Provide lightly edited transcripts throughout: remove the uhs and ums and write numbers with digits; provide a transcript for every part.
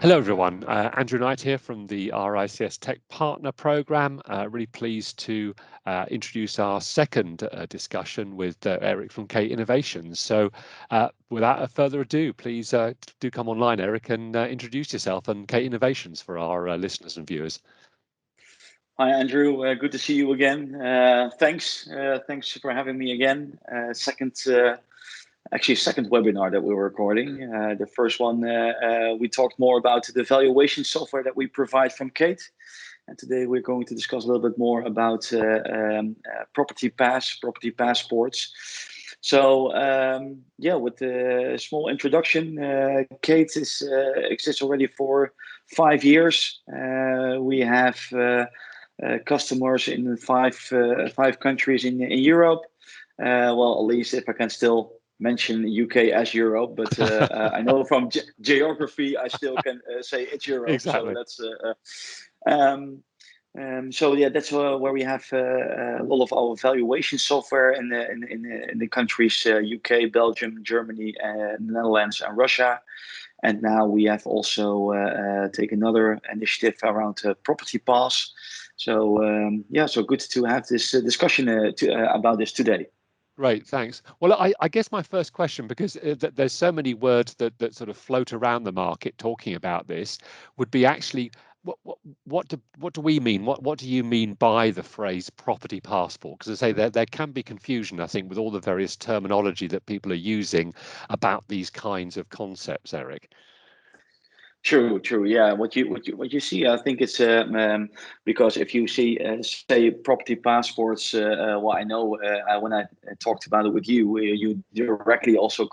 Hello everyone, Andrew Knight here from the RICS Tech Partner Programme. Really pleased to introduce our second discussion with Erik from K Innovations. So without further ado, please do come online, Erik, and introduce yourself and K Innovations for our listeners and viewers. Hi, Andrew. Good to see you again. Thanks for having me again. Second webinar that we're recording. The first one, we talked more about the valuation software that we provide from Kate. And today we're going to discuss a little bit more about property passports. So with a small introduction, Kate exists already for 5 years. We have customers in five countries in Europe. Well, at least if I can still mention UK as Europe, but I know from geography I still can say it's Europe. Exactly. So that's that's where we have a lot of our valuation software in the countries UK, Belgium, Germany, Netherlands, and Russia. And now we have also taken another initiative around Property Pass. So so good to have this discussion about this today. Great, thanks. Well, I guess my first question, because there's so many words that sort of float around the market talking about this, would be actually what do we mean? What do you mean by the phrase property passport? Because I say there can be confusion, I think, with all the various terminology that people are using about these kinds of concepts, Erik. True. Yeah, what you see, I think it's because if you see say property passports, I know when I talked about it with you, you directly also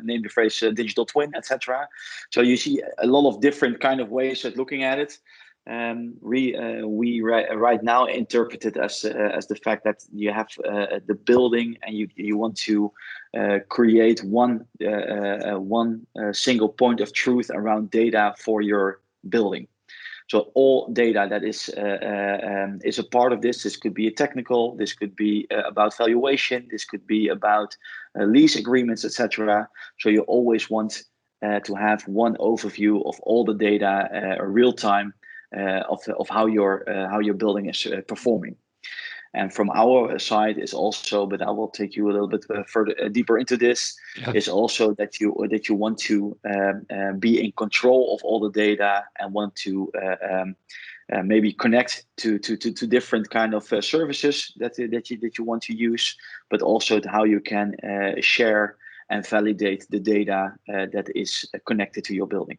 name the phrase digital twin, etc. So you see a lot of different kind of ways of looking at it. We right now interpret it as the fact that you have the building and you want to create one single point of truth around data for your building. So all data that is a part of this. This could be a technical. This could be about valuation. This could be about lease agreements, etc. So you always want to have one overview of all the data, real time. Of how your building is performing, and from our side is also, but I will take you a little bit further deeper into this. Yeah. Is also that you want to be in control of all the data and want to maybe connect to different kind of services that you want to use, but also how you can share and validate the data that is connected to your building.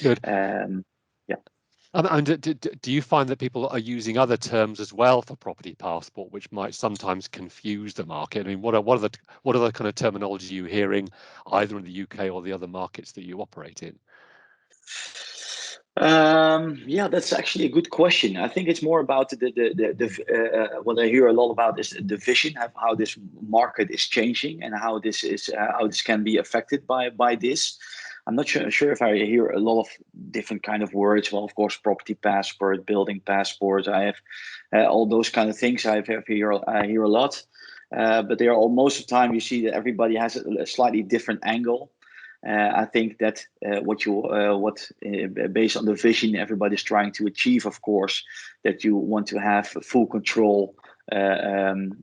Good. And do you find that people are using other terms as well for property passport, which might sometimes confuse the market? I mean, what are the kind of terminology you're hearing either in the UK or the other markets that you operate in? That's actually a good question. I think it's more about what I hear a lot about is the vision of how this market is changing and how this can be affected by this. I'm not sure if I hear a lot of different kind of words. Well, of course, property passport, building passport. I have all those kind of things. I hear a lot, but they are all, most of the time you see that everybody has a slightly different angle. I think that based on the vision everybody's trying to achieve, of course, that you want to have full control and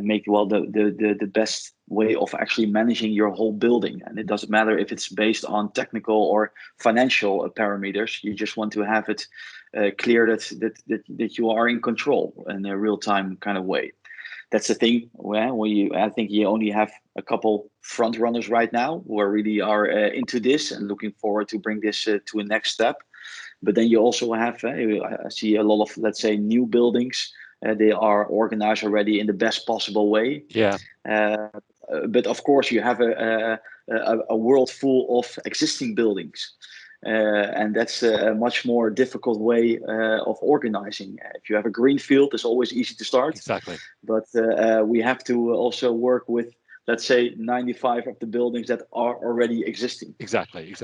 make the best way of actually managing your whole building. And it doesn't matter if it's based on technical or financial parameters. You just want to have it clear that you are in control in a real-time kind of way. That's the thing. I think you only have a couple front runners right now who really are into this and looking forward to bring this to a next step. But then you also have, I see a lot of, let's say, new buildings. They are organized already in the best possible way. Yeah. But of course, you have a world full of existing buildings. And that's a much more difficult way of organizing. If you have a green field, it's always easy to start. Exactly. But we have to also work with, let's say, 95 of the buildings that are already existing. Exactly.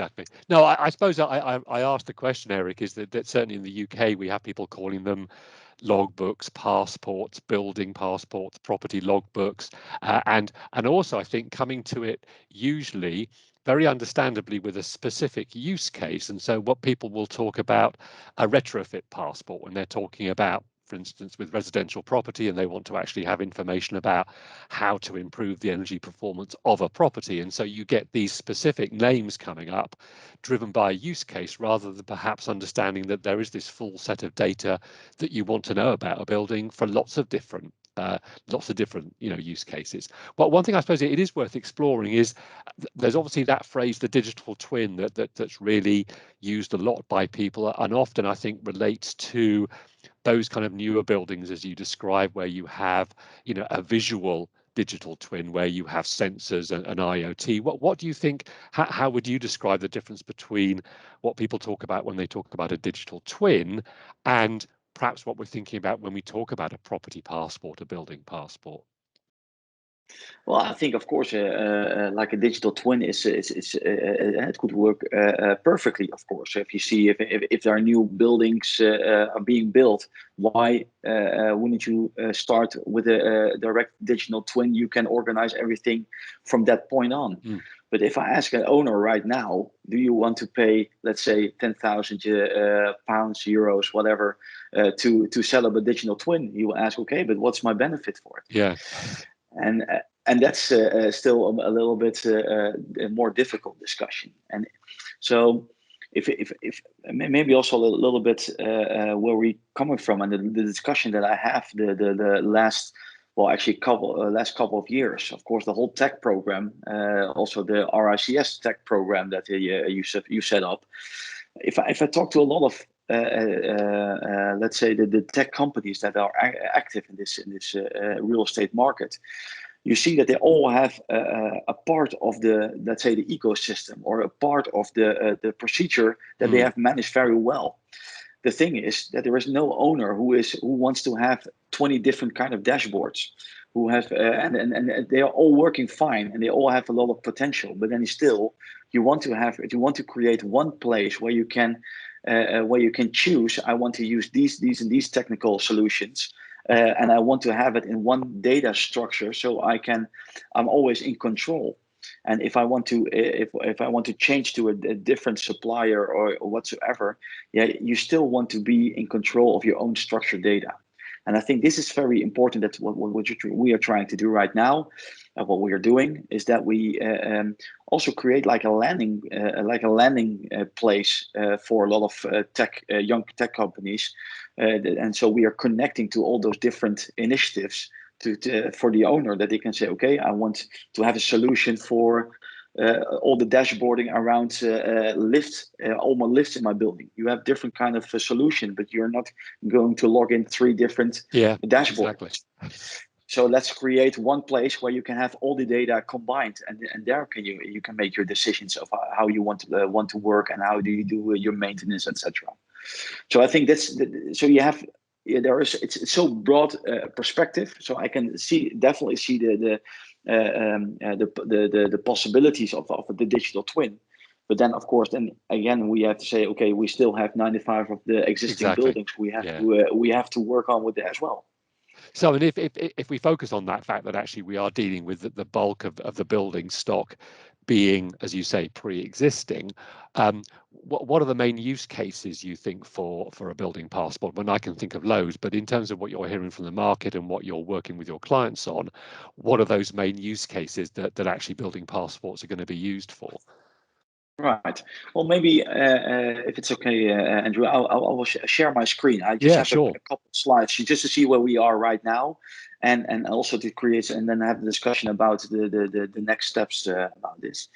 No, I suppose I asked the question, Erik, is that certainly in the UK we have people calling them logbooks, passports, building passports, property logbooks, and also I think coming to it usually very understandably with a specific use case. And so what people will talk about a retrofit passport when they're talking about, for instance, with residential property, and they want to actually have information about how to improve the energy performance of a property. And so you get these specific names coming up driven by a use case, rather than perhaps understanding that there is this full set of data that you want to know about a building for lots of different use cases. But one thing I suppose it is worth exploring is there's obviously that phrase, the digital twin, that's really used a lot by people, and often I think relates to those kind of newer buildings, as you describe, where you have, a visual digital twin, where you have sensors and IoT. What do you think? How would you describe the difference between what people talk about when they talk about a digital twin and perhaps what we're thinking about when we talk about a property passport, a building passport? Well, I think, of course, like a digital twin it could work perfectly. Of course, if you see if there are new buildings are being built, why wouldn't you start with a direct digital twin? You can organize everything from that point on. Mm. But if I ask an owner right now, do you want to pay, let's say, 10,000 pounds, euros, whatever, to set up a digital twin? You will ask, okay, but what's my benefit for it? Yeah. And that's still a little bit a more difficult discussion. And so, if maybe also a little bit where we coming from, and the discussion that I have the last, well, actually last couple of years, of course, the whole tech program, also the RICS tech program that you set up. If I talk to a lot of let's say the tech companies that are active in this real estate market, you see that they all have a part of the, let's say, the ecosystem, or a part of the procedure that they have managed very well. The thing is that there is no owner who wants to have 20 different kind of dashboards, who have and they are all working fine, and they all have a lot of potential. But then still, you want to create one place where you can choose. I want to use these and these technical solutions, and I want to have it in one data structure, so I'm always in control. And if I want to change to a different supplier or whatsoever, yeah, you still want to be in control of your own structured data. And I think this is very important. That's what we are trying to do right now. What we are doing is that we also create like a landing place for a lot of young tech companies, and so we are connecting to all those different initiatives for the owner, that they can say, okay, I want to have a solution for all the dashboarding around all my lifts in my building. You have different kind of a solution, but you're not going to log in 3 different dashboards. Exactly. So let's create one place where you can have all the data combined, and there you can make your decisions of how you want to work, and how do you do your maintenance, etc. So I think so you have. Yeah, it's so broad perspective, so I can definitely see the possibilities of the digital twin. But then, of course, then again we have to say, okay, we still have 95 of the existing buildings we have to work on with that as well. So, and if we focus on that fact that actually we are dealing with the bulk of the building stock being, as you say, pre-existing, what are the main use cases you think for a building passport? When I can think of loads, but in terms of what you're hearing from the market and what you're working with your clients on, what are those main use cases that actually building passports are going to be used for? Right. Well, maybe if it's okay, Andrew, I will share my screen. I just have sure. a couple of slides just to see where we are right now, and also to create and then have a discussion about the next steps about this.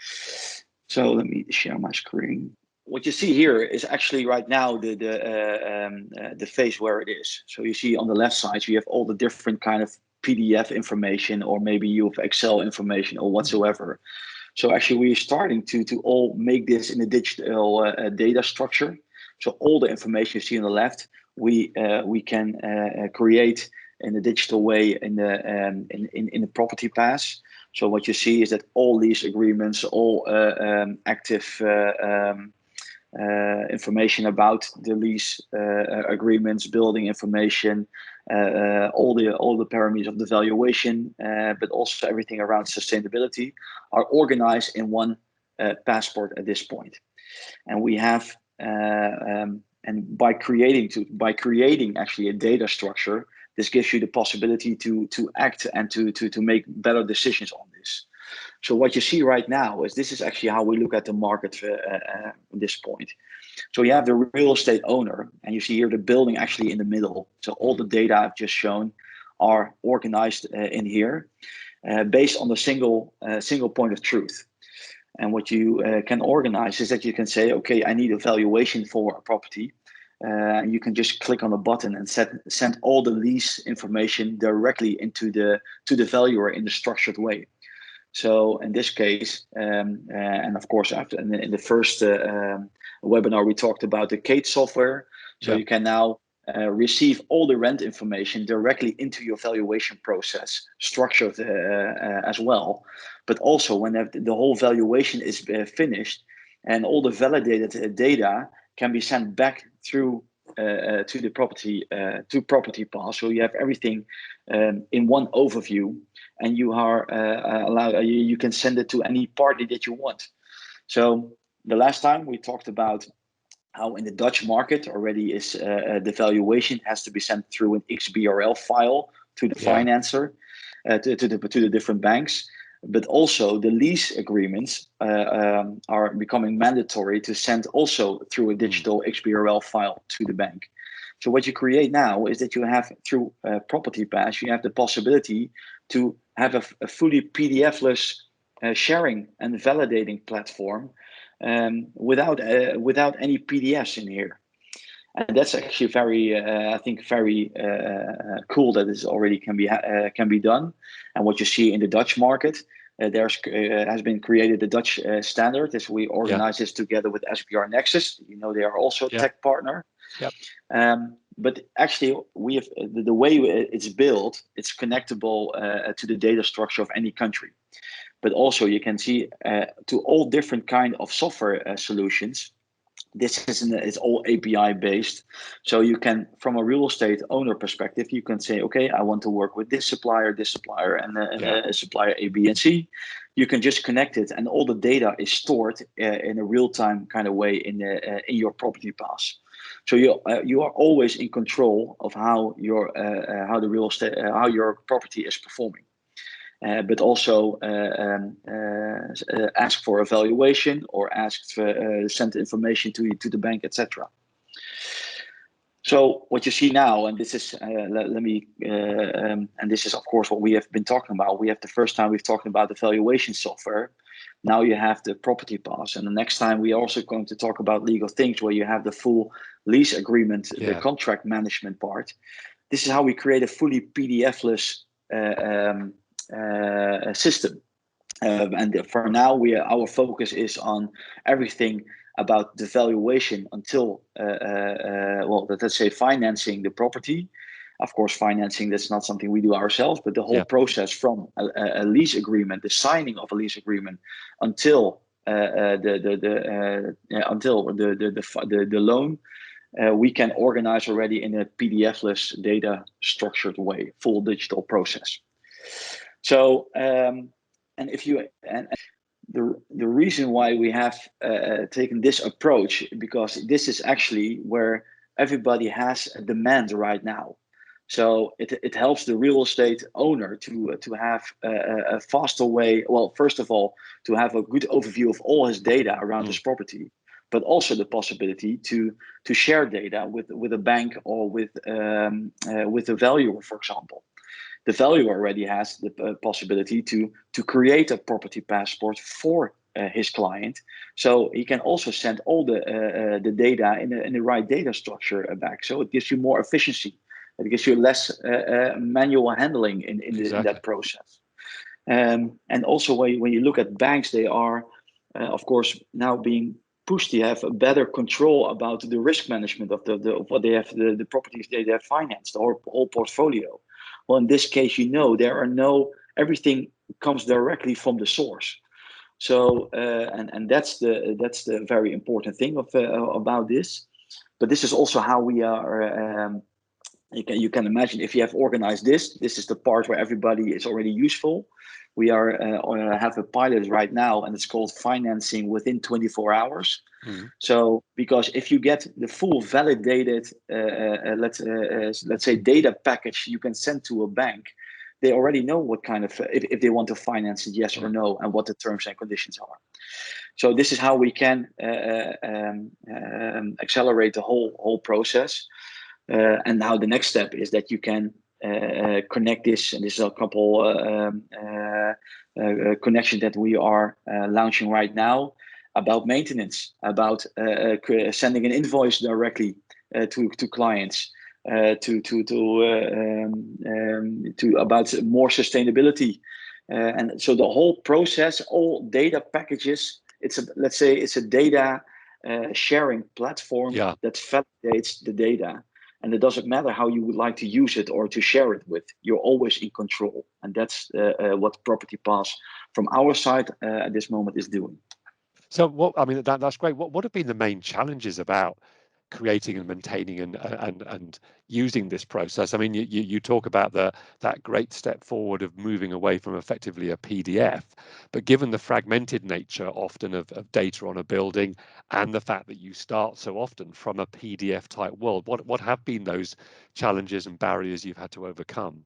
So let me share my screen. What you see here is actually right now the phase where it is. So you see on the left side, you have all the different kind of PDF information, or maybe you have Excel information or whatsoever. So actually, we're starting to all make this in a digital data structure. So all the information you see on the left, we can create in a digital way in the property pass. So what you see is that all these agreements, all active information about the lease agreements, building information, all the parameters of the valuation, but also everything around sustainability are organized in one passport at this point. And we have and by creating actually a data structure, this gives you the possibility to act and to make better decisions on this. So what you see right now is this is actually how we look at the market at this point. So you have the real estate owner, and you see here the building actually in the middle. So all the data I've just shown are organized in here based on the single point of truth. And what you can organize is that you can say, okay, I need a valuation for a property. You can just click on the button and send all the lease information directly into the valuer in a structured way. So in this case, and of course, after in the first webinar, we talked about the Kate software. So you can now receive all the rent information directly into your valuation process, structured as well. But also when the whole valuation is finished and all the validated data can be sent back through to the property pass. So you have everything in one overview, and you are you can send it to any party that you want. So the last time we talked about how in the Dutch market already is the valuation has to be sent through an XBRL file to the financer, to the different banks. But also the lease agreements are becoming mandatory to send also through a digital XBRL file to the bank. So what you create now is that you have through Property Pass, you have the possibility to have a fully PDF-less sharing and validating platform without any PDFs in here. And that's actually very, I think, very cool that this already can be done. And what you see in the Dutch market, has been created the Dutch standard. As we organize this together with SBR Nexus, you know, they are also a tech partner. Yep. But actually, we have the way it's built. It's connectable to the data structure of any country. But also, you can see to all different kind of software solutions. This is all API based. So you can, from a real estate owner perspective, you can say, okay, I want to work with this supplier, and supplier A, B, and C. You can just connect it, and all the data is stored in a real-time kind of way in your Property Pass. So you are always in control of how your how your property is performing. But also ask for a valuation or ask for send information to the bank, etc. So what you see now, and this is and this is of course what we have been talking about. We have the first time we've talked about the valuation software. Now you have the Property Pass, and the next time we are also going to talk about legal things where you have the full lease agreement, the contract management part. This is how we create a fully PDF-less system, and for now our focus is on everything about the valuation until let's say financing the property. Of course, financing, that's not something we do ourselves, but the whole process from a lease agreement, the signing of a lease agreement, until the loan, we can organize already in a PDF-less data structured way, full digital process. So, and the reason why we have taken this approach, because this is actually where everybody has a demand right now. So it helps the real estate owner to have a faster way. Well, first of all, to have a good overview of all his data around his property, but also the possibility to share data with a bank or with a valuer, for example. The valuer already has the possibility to create a property passport for his client, so he can also send all the data in the right data structure back. So it gives you more efficiency. It gives you less manual handling in that process. And also when you look at banks, they are, of course, now being pushed to have a better control about the risk management of what they have, the properties they have financed, the whole portfolio. Well, in this case, everything comes directly from the source. So and that's the very important thing about this. But this is also how we are You can imagine if you have organized this is the part where everybody is already useful. We have a pilot right now, and it's called financing within 24 hours. Mm. So because if you get the full validated, let's say data package you can send to a bank, they already know what kind of if they want to finance it, yes or no, and what the terms and conditions are. So this is how we can accelerate the whole process. And now the next step is that you can connect this, and this is a couple connections that we are launching right now about maintenance, about sending an invoice directly to clients, to about more sustainability, and so the whole process, all data packages. Let's say it's a data sharing platform Yeah. that validates the data. And it doesn't matter how you would like to use it or to share it with. You're always in control. And that's what Property Pass from our side at this moment is doing. So I mean, that's great. What have been the main challenges about creating and maintaining and using this process? I mean, you talk about that great step forward of moving away from effectively a PDF, but given the fragmented nature often of data on a building, and the fact that you start so often from a PDF type world, what have been those challenges and barriers you've had to overcome?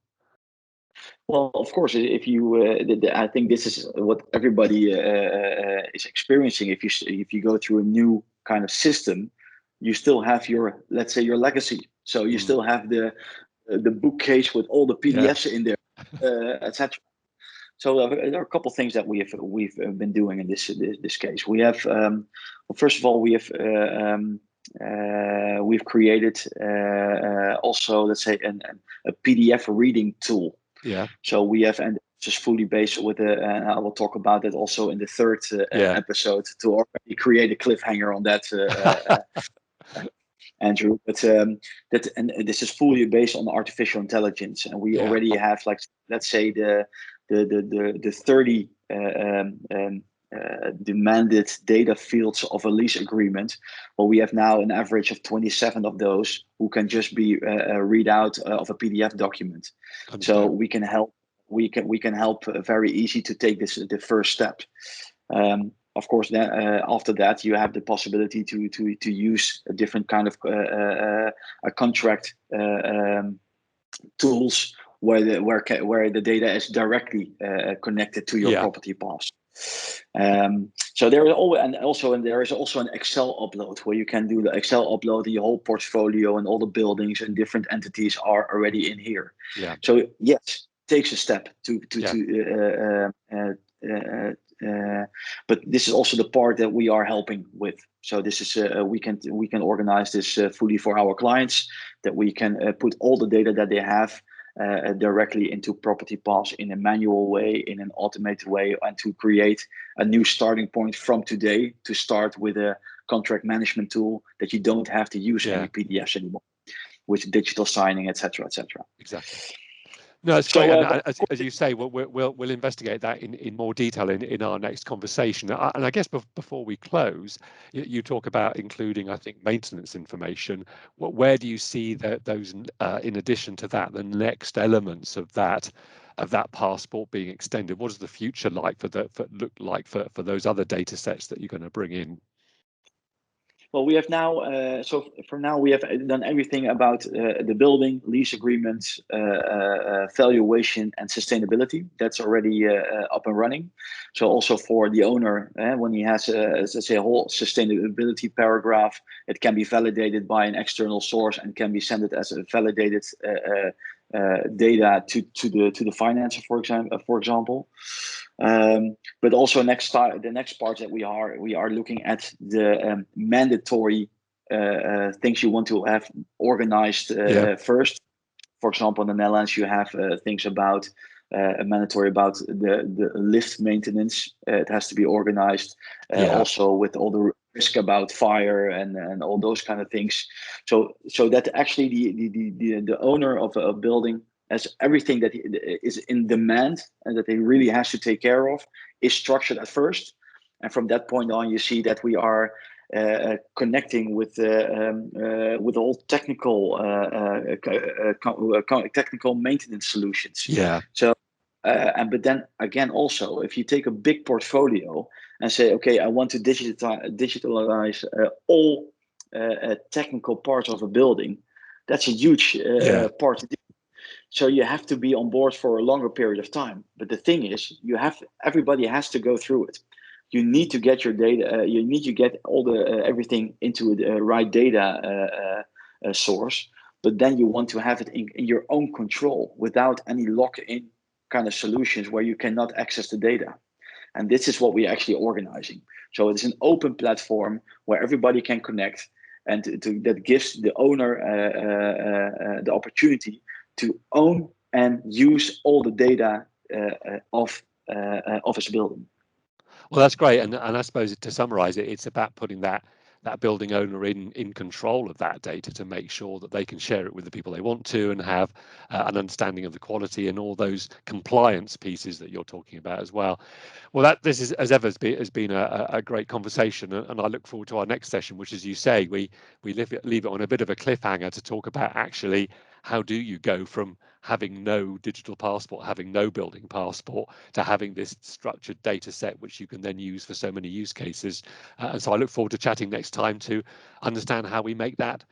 Well, of course, if you, I think this is what everybody is experiencing. If you go through a new kind of system, you still have your, let's say, your legacy. So you still have the bookcase with all the Yeah. PDFs in there, etc. So there are a couple of things that we've been doing in this case. We have, well, first of all, we've created also, let's say, a PDF reading tool. Yeah. So we have, and just fully based with and I will talk about that also in the third episode to already create a cliffhanger on that, Andrew. But and this is fully based on artificial intelligence, and we Yeah. already have, like, let's say the 30 demanded data fields of a lease agreement. Well, we have now an average of 27 of those who can just be read out of a PDF document. So Understand. we can help. We can help very easy to take the first step. Of course, then after that, you have the possibility to use a different kind of a contract tools where the data is directly connected to your Yeah. Property Pass. So there is there is also an Excel upload where you can do the Excel upload in your whole portfolio, and all the buildings and different entities are already in here. Yeah. So yes, it takes a step but this is also the part that we are helping with. So this is we can organize this fully for our clients, that we can put all the data that they have directly into Property Pass in a manual way, in an automated way, and to create a new starting point from today to start with a contract management tool that you don't have to use any PDFs anymore, with digital signing, etc., etc. Exactly. No, it's great, and as you say, we'll investigate that in more detail in our next conversation. And I guess before we close, you talk about including, I think, maintenance information. Where do you see those, in addition to that, the next elements of that passport being extended? What does the future look like for those other data sets that you're going to bring in? Well, we have now, so for now, we have done everything about the building, lease agreements, valuation, and sustainability. That's already up and running. So also for the owner, when he has, let's say, a whole sustainability paragraph, it can be validated by an external source and can be sent as a validated data to the financer, for example. But also the next part that we are looking at the mandatory things you want to have organized first. For example, in the Netherlands, you have things about mandatory about the lift maintenance. It has to be organized, also with all the risk about fire and all those kind of things. So that actually the owner of a building has everything that is in demand and that he really has to take care of is structured at first. And from that point on, you see that we are connecting with all technical technical maintenance solutions. Yeah. So, but then again, also, if you take a big portfolio and say, okay, I want to digitalize all technical parts of a building, that's a huge Yeah. part to do. So you have to be on board for a longer period of time. But the thing is, everybody has to go through it. You need to get your data. You need to get all the everything into the right data source. But then you want to have it in your own control without any lock-in kind of solutions where you cannot access the data. And this is what we're actually organizing. So it's an open platform where everybody can connect, and that gives the owner the opportunity to own and use all the data of his building. Well, that's great, and I suppose to summarise it, it's about putting that building owner in control of that data to make sure that they can share it with the people they want to and have an understanding of the quality and all those compliance pieces that you're talking about as well. Well, this is, as ever, has been a great conversation, and I look forward to our next session, which, as you say, we leave it on a bit of a cliffhanger to talk about actually how do you go from having no digital passport, having no building passport, to having this structured data set which you can then use for so many use cases. And so I look forward to chatting next time to understand how we make that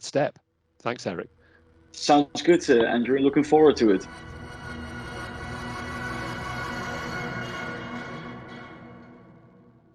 step. Thanks, Erik. Sounds good, Andrew. Looking forward to it.